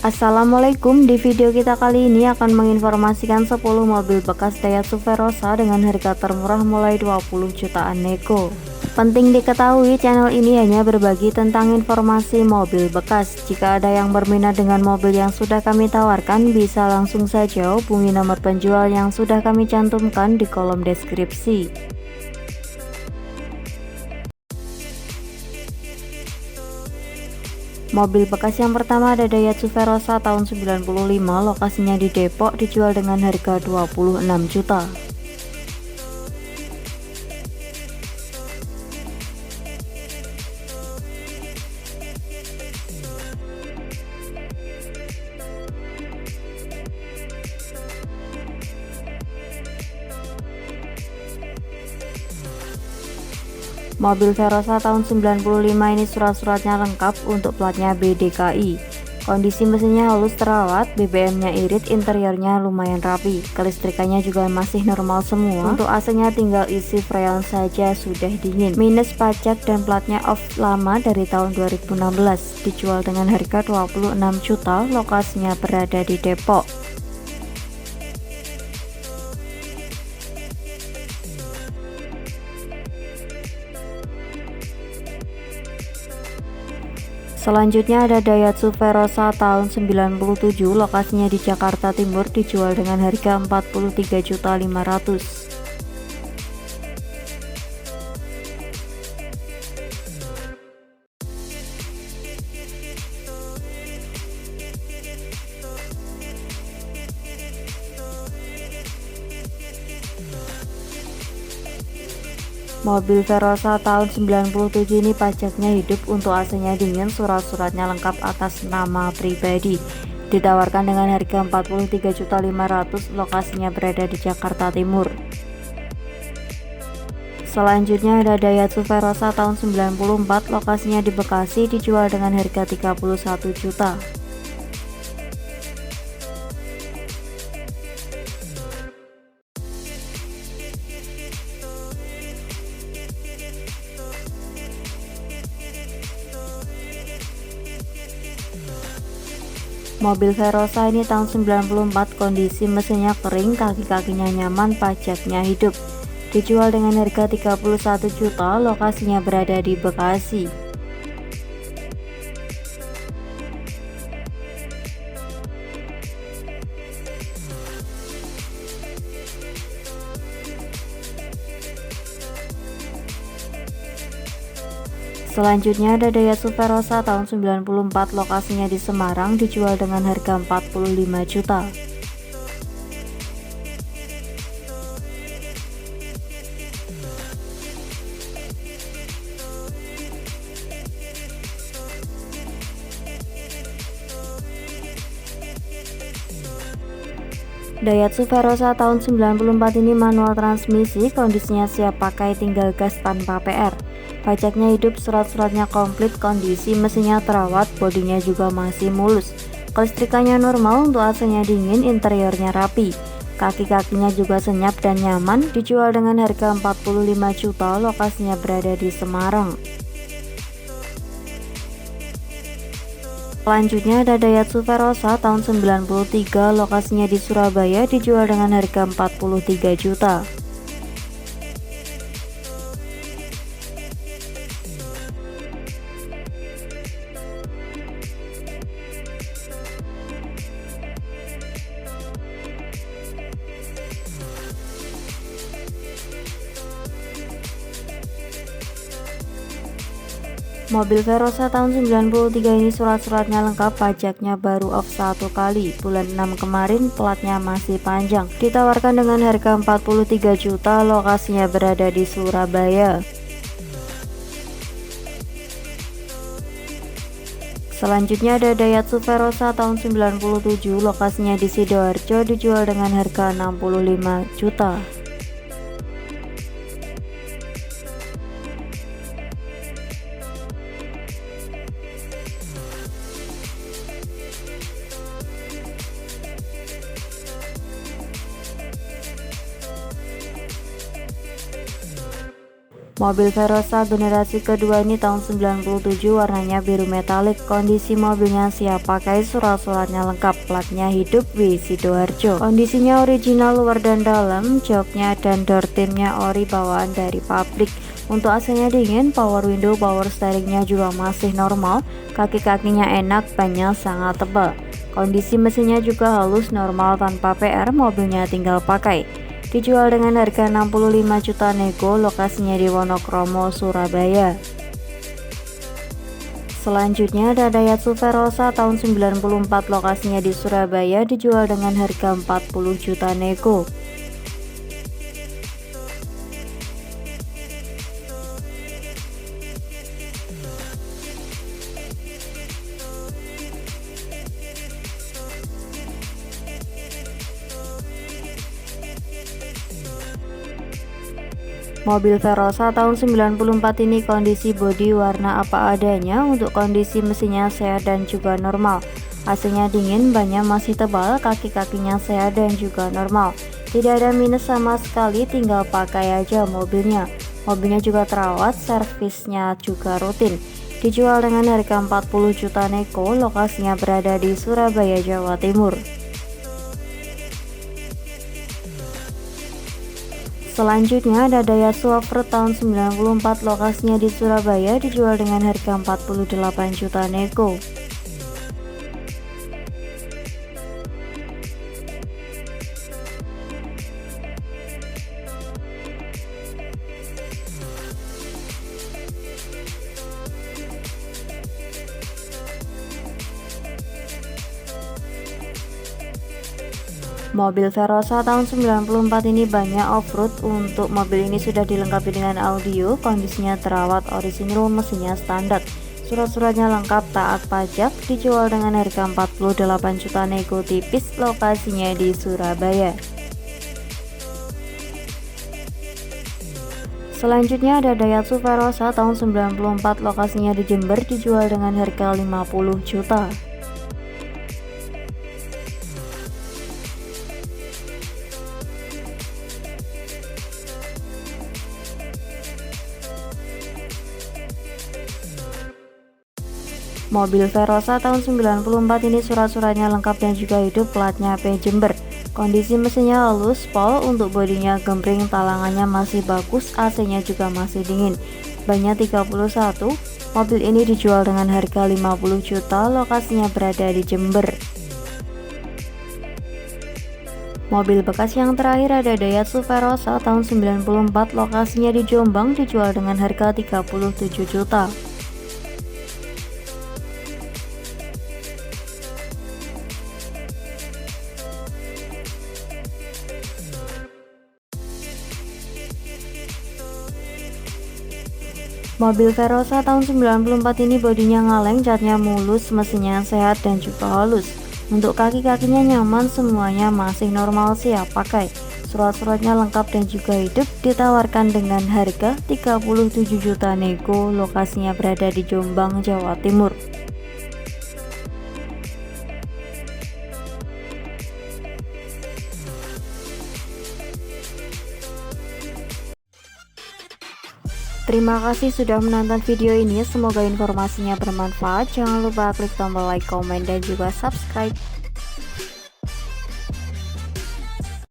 Assalamualaikum, di video kita kali ini akan menginformasikan 10 mobil bekas Daihatsu Verosa dengan harga termurah mulai 20 jutaan nego. Penting diketahui, channel ini hanya berbagi tentang informasi mobil bekas. Jika ada yang berminat dengan mobil yang sudah kami tawarkan, bisa langsung saja hubungi nomor penjual yang sudah kami cantumkan di kolom deskripsi. Mobil bekas yang pertama ada Daihatsu Verosa tahun 95, lokasinya di Depok, dijual dengan harga 26 juta. Mobil Verosa tahun 95 ini surat-suratnya lengkap, untuk platnya BDKI. Kondisi mesinnya halus terawat, BBM-nya irit, interiornya lumayan rapi, kelistrikannya juga masih normal semua. Untuk AC-nya tinggal isi freon saja sudah dingin. Minus pajak dan platnya off lama dari tahun 2016. Dijual dengan harga 26 juta, lokasinya berada di Depok. Selanjutnya ada Daihatsu Verosa tahun 97, lokasinya di Jakarta Timur, dijual dengan harga 43.500.000. Mobil Verosa tahun 97 ini pajaknya hidup, untuk AC-nya dingin, surat-suratnya lengkap atas nama pribadi. Ditawarkan dengan harga 43.500.000, lokasinya berada di Jakarta Timur. Selanjutnya ada Daihatsu Verosa tahun 94, lokasinya di Bekasi, dijual dengan harga 31 juta. Mobil Verosa ini tahun 94, kondisi mesinnya kering, kaki-kakinya nyaman, pajaknya hidup. Dijual dengan harga 31 juta, lokasinya berada di Bekasi. Selanjutnya ada Daihatsu Verosa tahun 94, lokasinya di Semarang, dijual dengan harga 45 juta. Daihatsu Verosa tahun 94 ini manual transmisi, kondisinya siap pakai, tinggal gas tanpa PR. Pajaknya hidup, surat-suratnya komplit, kondisi mesinnya terawat, bodinya juga masih mulus. Kelistrikannya normal, untuk AC-nya dingin, interiornya rapi. Kaki-kakinya juga senyap dan nyaman, dijual dengan harga 45 juta, lokasinya berada di Semarang. Selanjutnya ada Daihatsu Verosa tahun 93, lokasinya di Surabaya, dijual dengan harga 43 juta. Mobil Verosa tahun 93 ini surat-suratnya lengkap, pajaknya baru off 1 kali, bulan 6 kemarin, platnya masih panjang. Ditawarkan dengan harga 43 juta, lokasinya berada di Surabaya. Selanjutnya ada Daihatsu Verosa tahun 97, lokasinya di Sidoarjo, dijual dengan harga 65 juta. Mobil Verosa generasi kedua ini tahun 97, warnanya biru metalik. Kondisi mobilnya siap pakai, surat-suratnya lengkap, platnya hidup W Sidoarjo. Kondisinya original luar dan dalam, joknya dan door trimnya ori bawaan dari pabrik. Untuk AC-nya dingin, power window, power steeringnya juga masih normal. Kaki-kakinya enak, bannya sangat tebal. Kondisi mesinnya juga halus, normal, tanpa PR. Mobilnya tinggal pakai. Dijual dengan harga 65 juta nego, lokasinya di Wonokromo, Surabaya. Selanjutnya ada Daihatsu Verosa tahun 94, lokasinya di Surabaya, dijual dengan harga 40 juta nego. Mobil Verosa tahun 94 ini kondisi bodi warna apa adanya. Untuk kondisi mesinnya sehat dan juga normal. AC-nya dingin, bannya masih tebal, kaki-kakinya sehat dan juga normal. Tidak ada minus sama sekali, tinggal pakai aja mobilnya. Mobilnya juga terawat, servisnya juga rutin. Dijual dengan harga 40 juta nego, lokasinya berada di Surabaya, Jawa Timur. Selanjutnya ada Daihatsu Offroad tahun 94, lokasinya di Surabaya, dijual dengan harga 48 juta nego. Mobil Verosa tahun 94 ini banyak off-road. Untuk mobil ini sudah dilengkapi dengan audio, kondisinya terawat, orisinil, mesinnya standar, surat-suratnya lengkap, taat pajak. Dijual dengan harga 48 juta nego tipis, lokasinya di Surabaya. Selanjutnya ada Daihatsu Verosa tahun 94, lokasinya di Jember, dijual dengan harga 50 juta. Mobil Verosa tahun 94 ini surat-suratnya lengkap dan juga hidup, platnya P Jember. Kondisi mesinnya halus, pol. Untuk bodinya gembring, talangannya masih bagus, AC-nya juga masih dingin. Bannya 31. Mobil ini dijual dengan harga 50 juta, lokasinya berada di Jember. Mobil bekas yang terakhir ada Daihatsu Verosa tahun 94, lokasinya di Jombang, dijual dengan harga 37 juta. Mobil Verosa tahun 94 ini bodinya ngaleng, catnya mulus, mesinnya sehat dan juga halus. Untuk kaki-kakinya nyaman, semuanya masih normal, siap pakai. Surat-suratnya lengkap dan juga hidup, ditawarkan dengan harga 37 juta nego, lokasinya berada di Jombang, Jawa Timur. Terima kasih sudah menonton video ini, semoga informasinya bermanfaat. Jangan lupa klik tombol like, komen, dan juga subscribe.